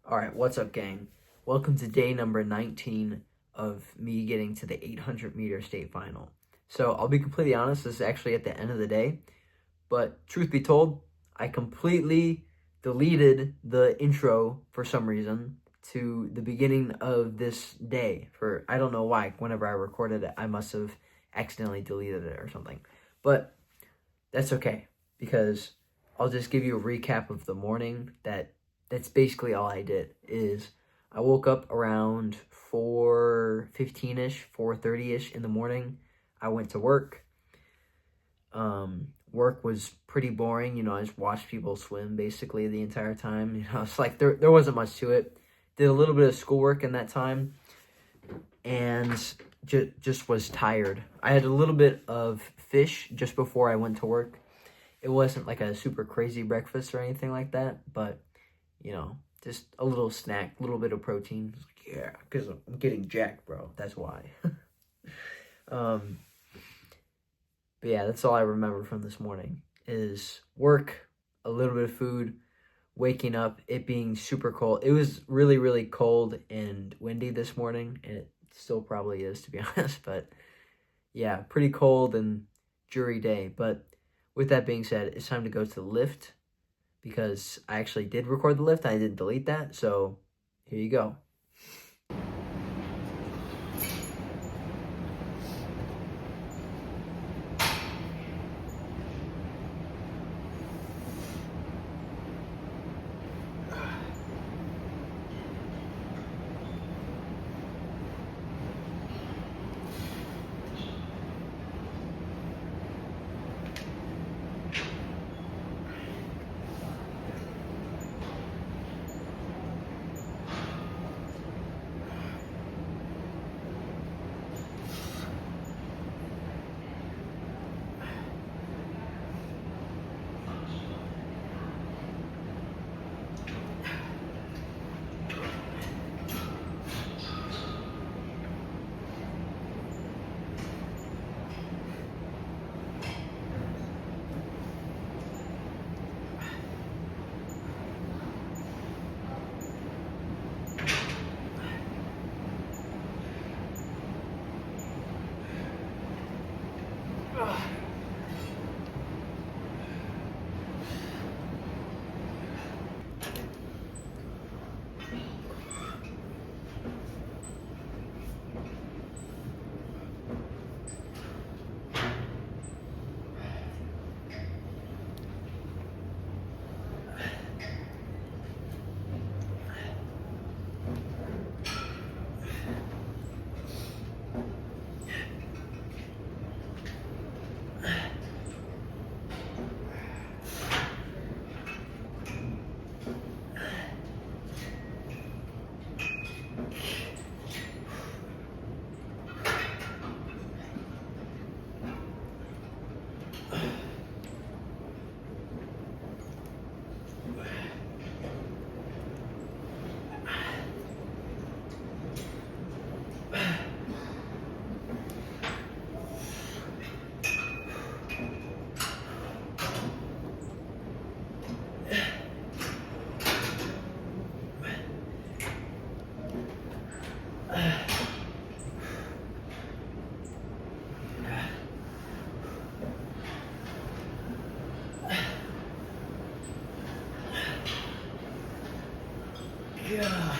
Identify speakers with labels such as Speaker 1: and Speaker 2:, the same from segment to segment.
Speaker 1: All right, what's up, gang? Welcome to day number 19 of me getting to the 800-meter state final. So I'll be completely honest, this is actually at the end of the day, but truth be told, I completely deleted the intro for some reason to the beginning of this day. For I don't know why. Whenever I recorded it, I must have accidentally deleted it or something. But that's okay, because I'll just give you a recap of the morning. That's basically all I did. Is I woke up around 4:15ish, 4:30ish in the morning. I went to work. Work was pretty boring. I just watched people swim basically the entire time. It's like there wasn't much to it. Did a little bit of schoolwork in that time, and just was tired. I had a little bit of fish just before I went to work. It wasn't like a super crazy breakfast or anything like that, but just a little snack, a little bit of protein. Yeah, because I'm getting jacked, bro. That's why. But yeah, that's all I remember from this morning is work, a little bit of food, waking up, it being super cold. It was really, really cold and windy this morning, and it still probably is, to be honest. But yeah, pretty cold and dreary day. But with that being said, it's time to go to the lift, because I actually did record the lift. I didn't delete that, so here you go. Yeah.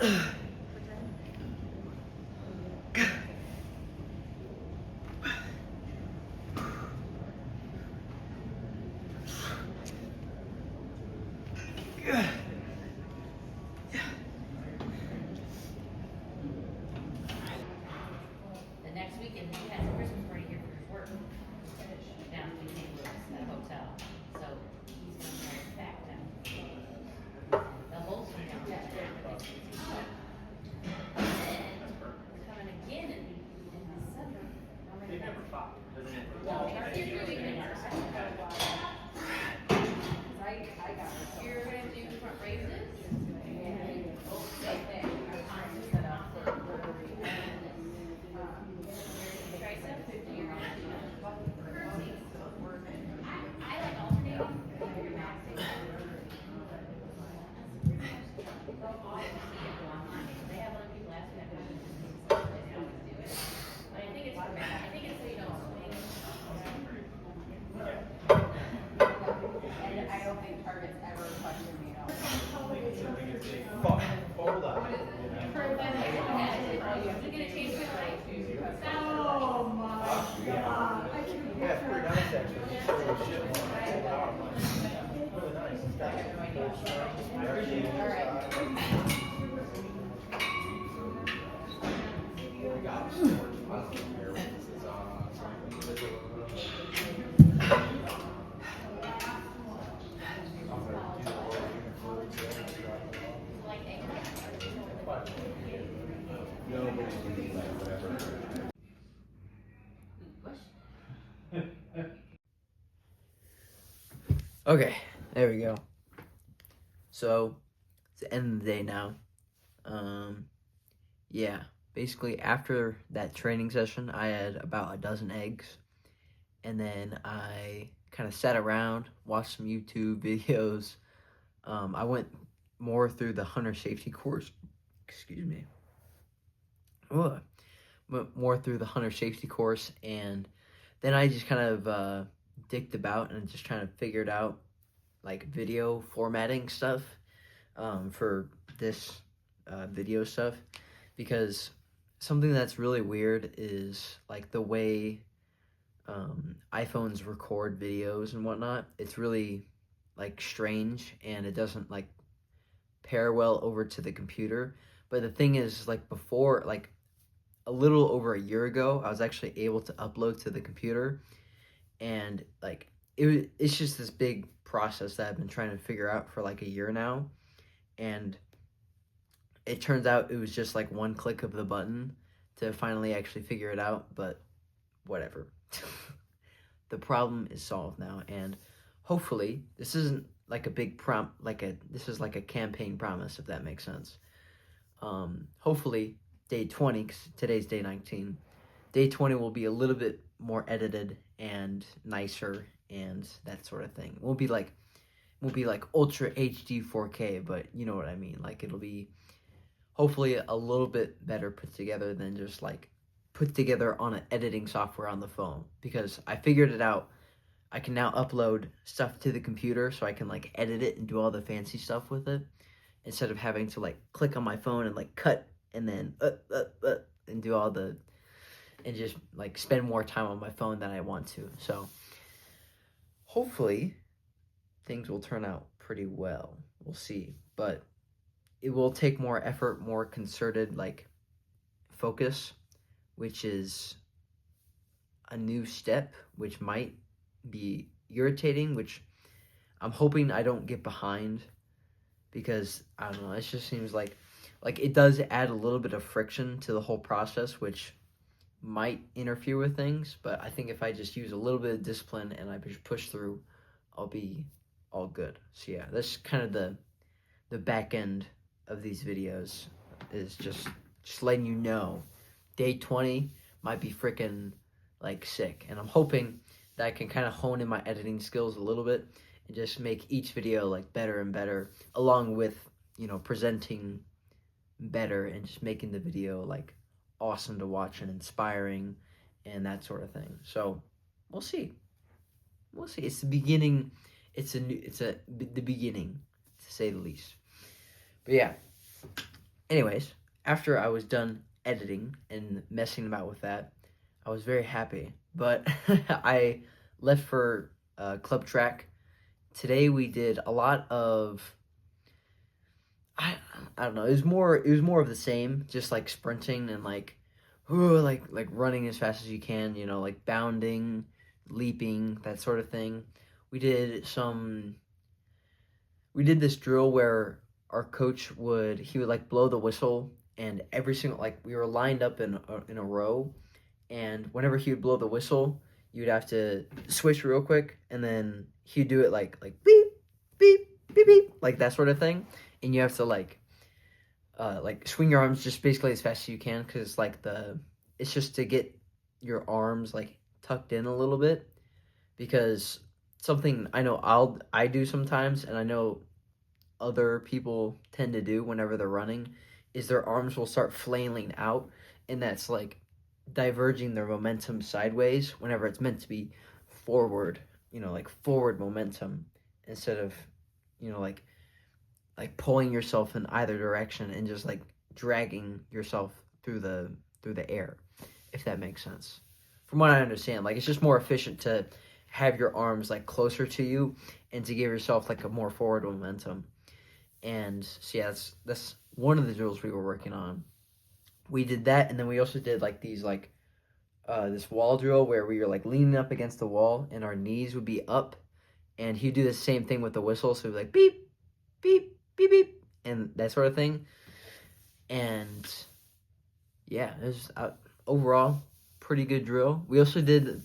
Speaker 2: The next weekend, he has a Christmas party here for his work down in St. Louis at a hotel. So he's going to be back down. The whole swing down there. And then coming again in December.
Speaker 3: They never fought, doesn't it?
Speaker 2: No, he's really good at it. You're going to do front raises. I like alternating. They have other people asking that question. They always do it. But I think it's so you don't swing.
Speaker 4: And I don't think Target's ever questioned me at all.
Speaker 3: Fuck, hold on.
Speaker 2: You're gonna change my life.
Speaker 4: Oh my God.
Speaker 3: Yeah, it's pretty nice actually. It's really shit. Really nice. It's got
Speaker 1: Okay, there we go. So, it's the end of the day now. Yeah, basically after that training session, I had about a dozen eggs. And then I kind of sat around, watched some YouTube videos. I went more through the hunter safety course. Excuse me. Ugh. Went more through the hunter safety course, and then I just kind of dicked about and just trying to figure out like video formatting stuff for this video stuff, because something that's really weird is like the way iPhones record videos and whatnot. It's really like strange, and it doesn't like pair well over to the computer. But the thing is, like before, like a little over a year ago, I was actually able to upload to the computer, and like it's just this big process that I've been trying to figure out for like a year now. And it turns out it was just like one click of the button to finally actually figure it out, but whatever. The problem is solved now, and hopefully this isn't like a big this is like a campaign promise, if that makes sense. Hopefully day 20, 'cause today's day 19, day 20 will be a little bit more edited and nicer and that sort of thing. Won't be like ultra HD 4K, but you know what I mean. Like it'll be hopefully a little bit better put together than just like put together on an editing software on the phone, because I figured it out. I can now upload stuff to the computer, so I can like edit it and do all the fancy stuff with it, instead of having to like click on my phone and like cut and then and do all the, and just like spend more time on my phone than I want to. So hopefully things will turn out pretty well. We'll see, but it will take more effort, more concerted like focus, which is a new step, which might be irritating, which I'm hoping I don't get behind, because I don't know, it just seems like it does add a little bit of friction to the whole process, which might interfere with things. But I think if I just use a little bit of discipline and I just push through, I'll be all good. So yeah, that's kind of the back end of these videos, is just letting you know day 20 might be freaking like sick, and I'm hoping that I can kind of hone in my editing skills a little bit and just make each video like better and better, along with, you know, presenting better and just making the video like awesome to watch and inspiring and that sort of thing. So we'll see. It's the beginning. It's the beginning, to say the least. But yeah, anyways, after I was done editing and messing about with that, I was very happy. But I left for club track. Today we did a lot of I I don't know. It was more of the same, just like sprinting and like like running as fast as you can, like bounding, leaping, that sort of thing. We did some we did this drill where our coach would like blow the whistle, and every single, like, we were lined up in a row, and whenever he would blow the whistle, you'd have to switch real quick, and then he'd do it like beep beep beep beep, like that sort of thing, and you have to like swing your arms just basically as fast as you can, because it's just to get your arms like tucked in a little bit, because something I know I do sometimes, and I know other people tend to do whenever they're running, is their arms will start flailing out, and that's like diverging their momentum sideways whenever it's meant to be forward, like forward momentum, instead of, like pulling yourself in either direction and just like dragging yourself through the air, if that makes sense. From what I understand, like, it's just more efficient to have your arms like closer to you and to give yourself like a more forward momentum. And so yeah, that's one of the drills we were working on. We did that, and then we also did like these like this wall drill where we were like leaning up against the wall and our knees would be up, and he'd do the same thing with the whistle, so he'd be like beep beep beep beep and that sort of thing. And yeah, it was overall pretty good drill. We also did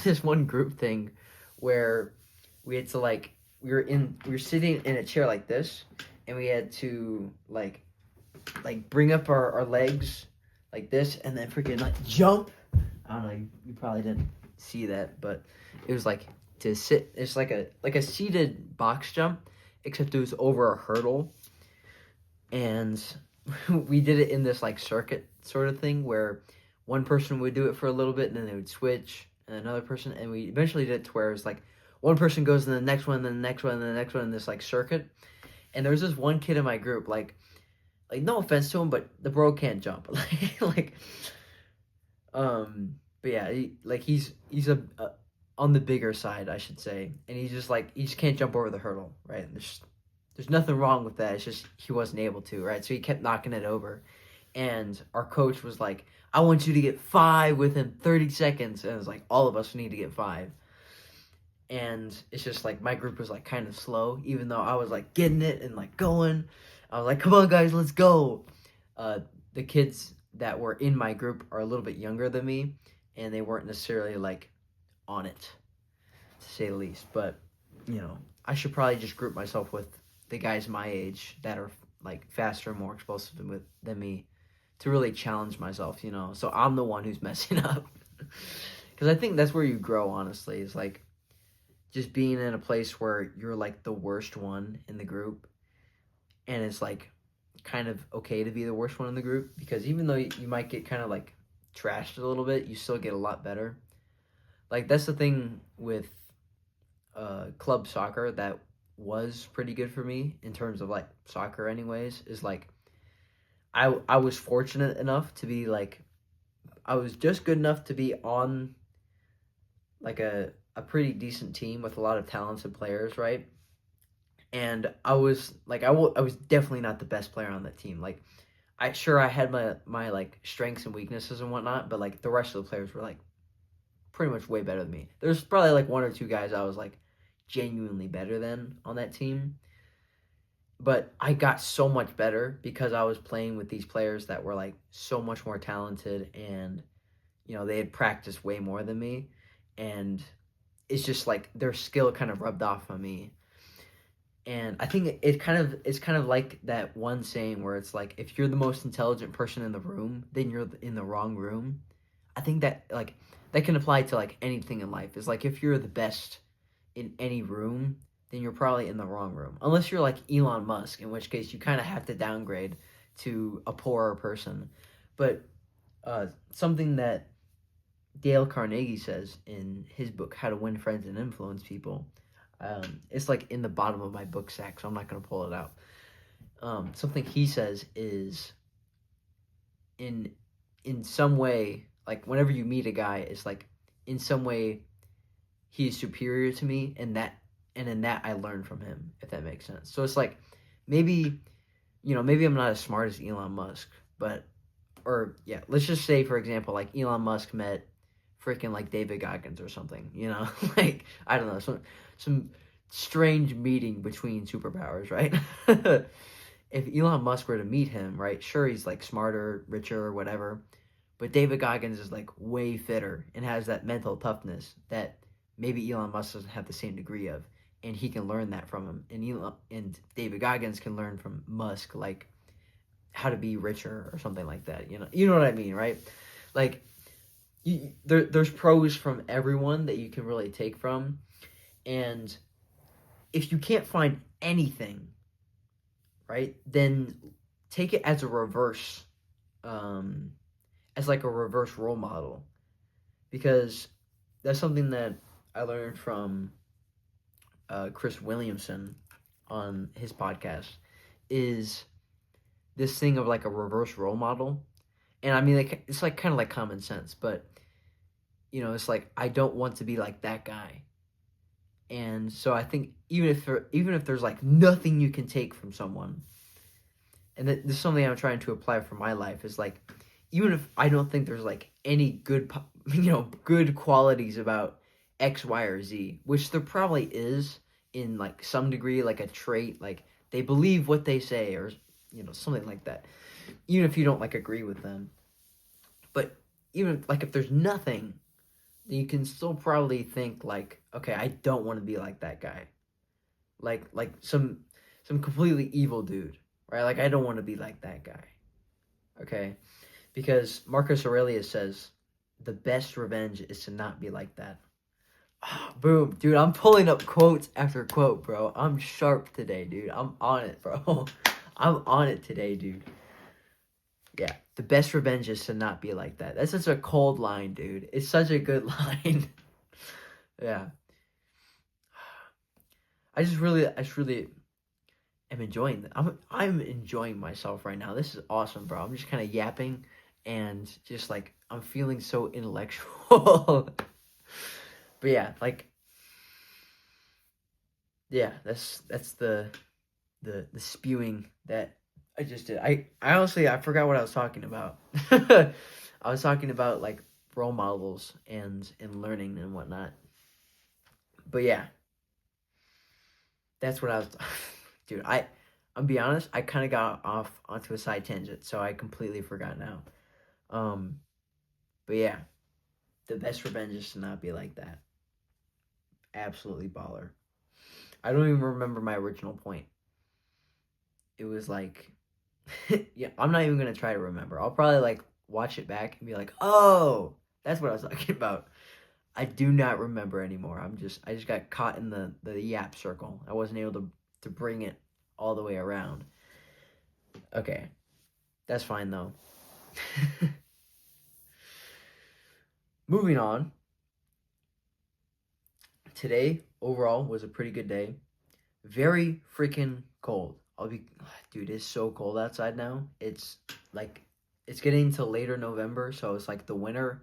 Speaker 1: this one group thing where we had to like we were sitting in a chair like this, and we had to like bring up our legs like this, and then freaking like jump. I don't know, you probably didn't see that, but it was like to sit. It's like a seated box jump, except it was over a hurdle, and we did it in this like circuit sort of thing where one person would do it for a little bit, and then they would switch, and another person, and we eventually did it to where it was like one person goes to the next one, then the next one, then the next one in this like circuit. And there was this one kid in my group, like no offense to him, but the bro can't jump. But yeah, he's on the bigger side, I should say, and he just can't jump over the hurdle, right? There's nothing wrong with that. It's just he wasn't able to, right? So he kept knocking it over, and our coach was like, "I want you to get 5 within 30 seconds," and it was like all of us need to get 5. And it's just like my group was like kind of slow, even though I was like getting it and like going. I was like, "Come on, guys, let's go." The kids that were in my group are a little bit younger than me, and they weren't necessarily like on it, to say the least. But I should probably just group myself with the guys my age that are like faster and more explosive than me, to really challenge myself. So I'm the one who's messing up, because I think that's where you grow. Honestly, is like just being in a place where you're like the worst one in the group, and it's like kind of okay to be the worst one in the group, because even though you might get kind of like trashed a little bit, you still get a lot better. Like, that's the thing with club soccer that was pretty good for me in terms of like soccer anyways, is like I was fortunate enough to be like, I was just good enough to be on like a pretty decent team with a lot of talented players, right? And I was like, I was definitely not the best player on that team. Like, I had my like strengths and weaknesses and whatnot, but like the rest of the players were like pretty much way better than me. There's probably like 1 or 2 guys I was like genuinely better than on that team, but I got so much better because I was playing with these players that were like so much more talented, and they had practiced way more than me, and it's just like their skill kind of rubbed off on me. And I think it's kind of like that one saying where it's like, if you're the most intelligent person in the room, then you're in the wrong room. I think that like that can apply to like anything in life. It's like, if you're the best in any room, then you're probably in the wrong room. Unless you're like Elon Musk, in which case you kind of have to downgrade to a poorer person. But something that Dale Carnegie says in his book, How to Win Friends and Influence People, it's like in the bottom of my book sack, so I'm not going to pull it out. something he says is in some way, like whenever you meet a guy, it's like in some way he is superior to me, and in that I learn from him, if that makes sense. So it's like maybe maybe I'm not as smart as Elon Musk, but let's just say, for example, like Elon Musk met freaking like David Goggins or something, like I don't know, some strange meeting between superpowers, right? If Elon Musk were to meet him, right, sure, he's like smarter, richer, or whatever, but David Goggins is like way fitter and has that mental toughness that maybe Elon Musk doesn't have the same degree of, and he can learn that from him, and David Goggins can learn from Musk, like how to be richer or something like that. You know what I mean, right? Like there's pros from everyone that you can really take from, and if you can't find anything, right, then take it as a reverse, as like a reverse role model, because that's something that I learned from Chris Williamson on his podcast, is this thing of like a reverse role model. And I mean, like, it's like kind of like common sense, but it's like I don't want to be like that guy. And so I think even if there's like nothing you can take from someone, and this is something I'm trying to apply for my life, is like, even if I don't think there's like any good good qualities about X, Y, or Z, which there probably is in like some degree, like a trait, like they believe what they say, or something like that, even if you don't like agree with them. But even like if there's nothing, then you can still probably think like, okay, I don't want to be like that guy, like some completely evil dude, right? Like I don't want to be like that guy. Okay, because Marcus Aurelius says the best revenge is to not be like that. Oh, boom, dude, I'm pulling up quotes after quote, bro. I'm sharp today, dude. I'm on it, bro. I'm on it today, dude. Yeah, the best revenge is to not be like that. That's such a cold line, dude. It's such a good line. Yeah. I just really am enjoying that. I'm enjoying myself right now. This is awesome, bro. I'm just kind of yapping and just like I'm feeling so intellectual. But yeah, like, yeah, that's the spewing that I just did. I honestly, I forgot what I was talking about. I was talking about like role models and learning and whatnot. But yeah, that's what I was. Dude, I'm be honest, I kind of got off onto a side tangent, so I completely forgot now. But yeah, the best revenge is to not be like that. Absolutely baller. I don't even remember my original point. It was like, yeah, I'm not even gonna try to remember. I'll probably like watch it back and be like, oh, that's what I was talking about. I do not remember anymore. I just got caught in the yap circle. I wasn't able to bring it all the way around. Okay, that's fine though. Moving on. Today, overall, was a pretty good day. Very freaking cold. Dude, it's so cold outside now. It's like, it's getting to later November, so it's like the winter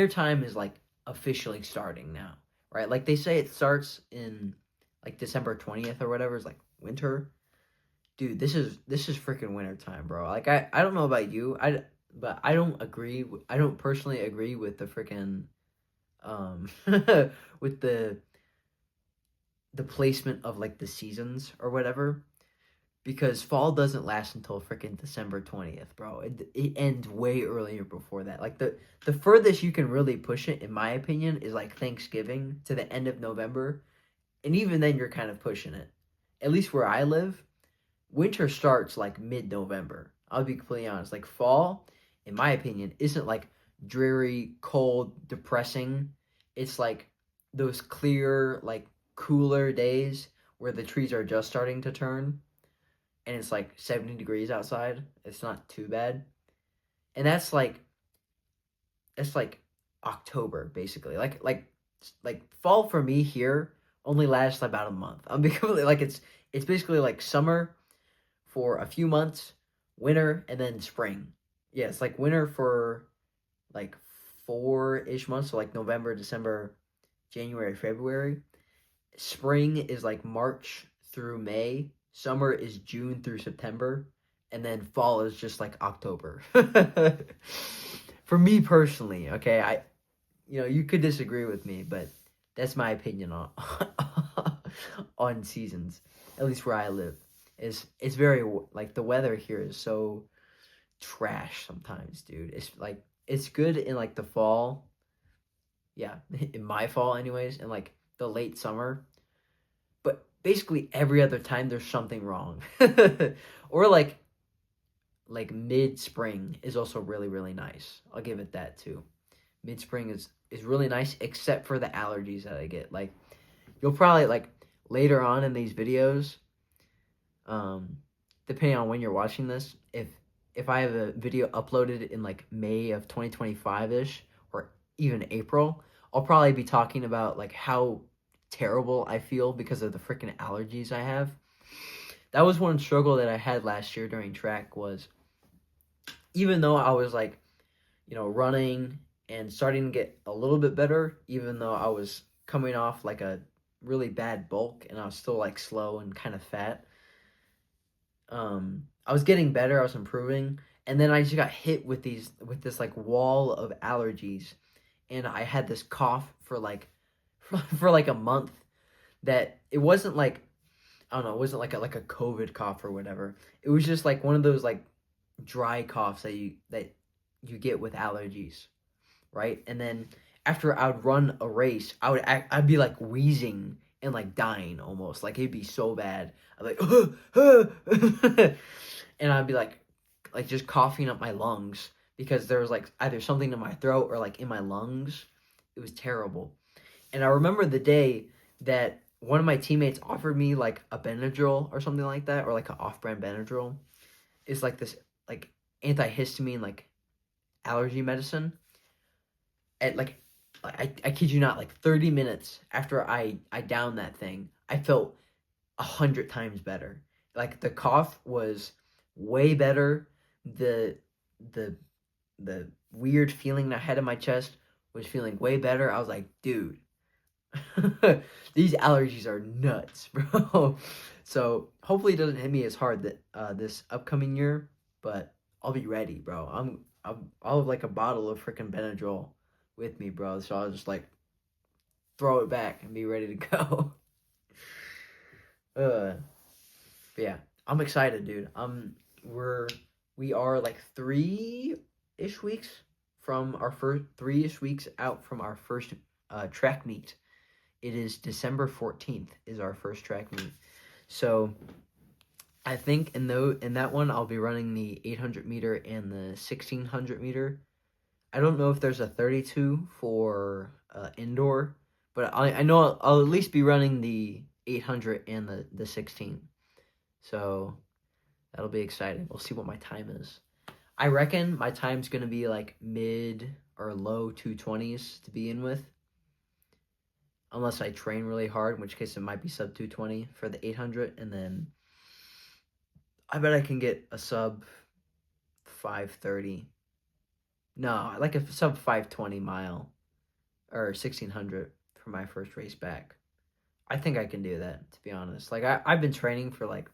Speaker 1: time is like officially starting now, right? Like they say it starts in like December 20th or whatever. It's like winter. Dude, this is freaking winter time, bro. Like I don't know about you, but I don't personally agree with the freaking with the placement of like the seasons or whatever, because fall doesn't last until freaking December 20th, bro. It ends way earlier before that. Like the furthest you can really push it, in my opinion, is like Thanksgiving to the end of November, and even then you're kind of pushing it. At least where I live, winter starts like mid-November. I'll be completely honest. Like fall, in my opinion, isn't like dreary, cold, depressing. It's like those clear, like cooler days where the trees are just starting to turn and it's like 70 degrees outside. It's not too bad. And that's like October basically. Like fall for me here only lasts about a month. I'm completely like it's basically like summer for a few months, winter, and then spring. Yeah, it's like winter for like 4-ish months, so like November, December, January, February. Spring is like March through May. Summer is June through September. And then fall is just like October. For me personally, okay, you could disagree with me, but that's my opinion on on seasons. At least where I live, it's very like the weather here is so trash sometimes, dude. It's like it's good in like the fall, yeah, in my fall anyways, and like the late summer, but basically every other time there's something wrong, or like mid spring is also really really nice. I'll give it that too. Mid spring is really nice, except for the allergies that I get. Like you'll probably like later on in these videos, depending on when you're watching this, if I have a video uploaded in like May of 2025-ish or even April, I'll probably be talking about like how terrible I feel because of the freaking allergies I have. That was one struggle that I had last year during track was even though I was like, running and starting to get a little bit better, even though I was coming off like a really bad bulk and I was still like slow and kind of fat. I was getting better, I was improving, and then I just got hit with this like wall of allergies, and I had this cough for like for like a month that it wasn't like I don't know, it wasn't like a COVID cough or whatever. It was just like one of those like dry coughs that you get with allergies, right? And then after I would run a race, I'd be like wheezing and like dying almost, like it'd be so bad. I'd be like, and I'd be like just coughing up my lungs because there was like either something in my throat or like in my lungs. It was terrible. And I remember the day that one of my teammates offered me like a Benadryl or something like that, or like an off-brand Benadryl. It's like this like antihistamine like allergy medicine. At like I kid you not, like 30 minutes after I downed that thing, I felt 100 times better. Like the cough was way better. The weird feeling I had in my chest was feeling way better. I was like, dude, these allergies are nuts, bro. So hopefully it doesn't hit me as hard that this upcoming year, but I'll be ready, bro. I'll have like a bottle of freaking Benadryl with me, bro. So I'll just like throw it back and be ready to go. But yeah, I'm excited, dude. We are like 3-ish weeks from our first 3-ish weeks out from our first track meet. It is December 14th is our first track meet. So I think in that one I'll be running the 800 meter and the 1600 meter. I don't know if there's a 32 for indoor, but I know I'll at least be running the 800 and the 16. So that'll be exciting. We'll see what my time is. I reckon my time's going to be like mid or low 220s to begin with. Unless I train really hard, in which case it might be sub 220 for the 800. And then I bet I can get a sub 530. No, like a sub 520 mile or 1600 for my first race back. I think I can do that, to be honest. Like I've been training for like,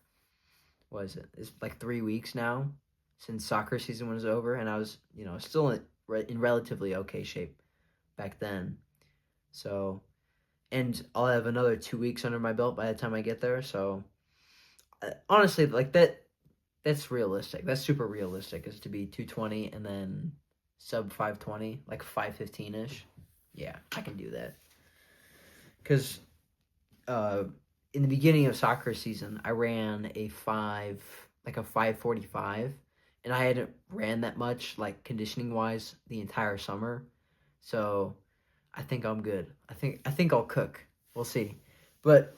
Speaker 1: what is it? It's like 3 weeks now since soccer season was over, and I was, still in relatively okay shape back then. So, and I'll have another 2 weeks under my belt by the time I get there. So, honestly, like that's realistic. That's super realistic, is to be 220 and then sub 520, like 515-ish. Yeah, I can do that. Because in the beginning of soccer season, I ran a 545, and I hadn't ran that much, like conditioning-wise, the entire summer. So I think I'm good. I think I'll cook. We'll see. But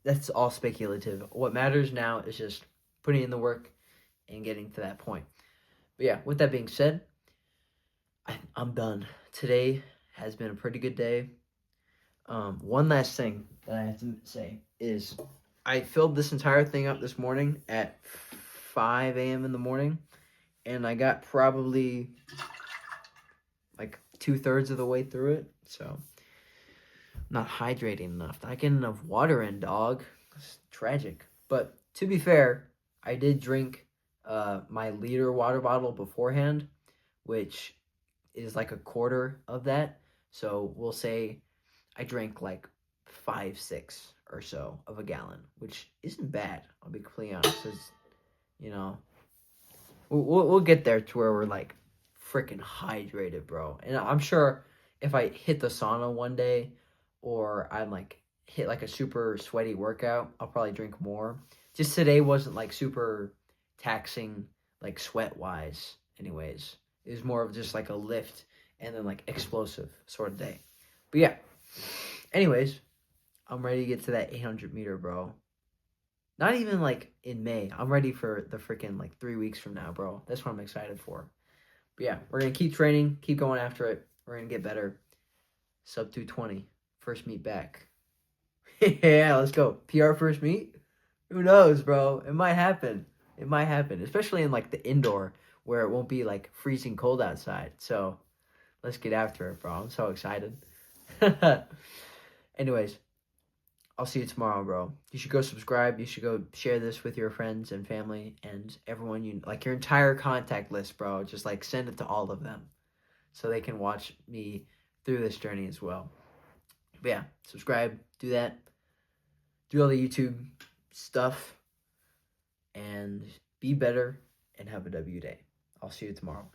Speaker 1: that's all speculative. What matters now is just putting in the work and getting to that point. But yeah, with that being said, I'm done. Today has been a pretty good day. One last thing that I have to say is I filled this entire thing up this morning at 5 a.m. in the morning, and I got probably like 2/3 of the way through it. So I'm not hydrating enough. Not getting enough water in, dog. It's tragic. But to be fair, I did drink my liter water bottle beforehand, which is like a quarter of that. So we'll say I drank like 5, 6 or so of a gallon, which isn't bad. I'll be completely honest. It's, you know, we'll get there to where we're like freaking hydrated, bro. And I'm sure if I hit the sauna one day, or I'm like hit like a super sweaty workout, I'll probably drink more. Just today wasn't like super taxing, like sweat wise. Anyways, it was more of just like a lift and then like explosive sort of day. But yeah. Anyways, I'm ready to get to that 800 meter, bro. Not even like in May. I'm ready for the freaking like 3 weeks from now, bro. That's what I'm excited for. But yeah, we're going to keep training, keep going after it. We're going to get better. Sub 220. First meet back. Yeah, let's go. PR first meet? Who knows, bro? It might happen. It might happen. Especially in like the indoor where it won't be like freezing cold outside. So let's get after it, bro. I'm so excited. Anyways, I'll see you tomorrow, bro. You should go subscribe. You should go share this with your friends and family and everyone you like, your entire contact list, bro. Just like send it to all of them so they can watch me through this journey as well. But yeah, subscribe, do that, do all the YouTube stuff, and be better and have a W day. I'll see you tomorrow.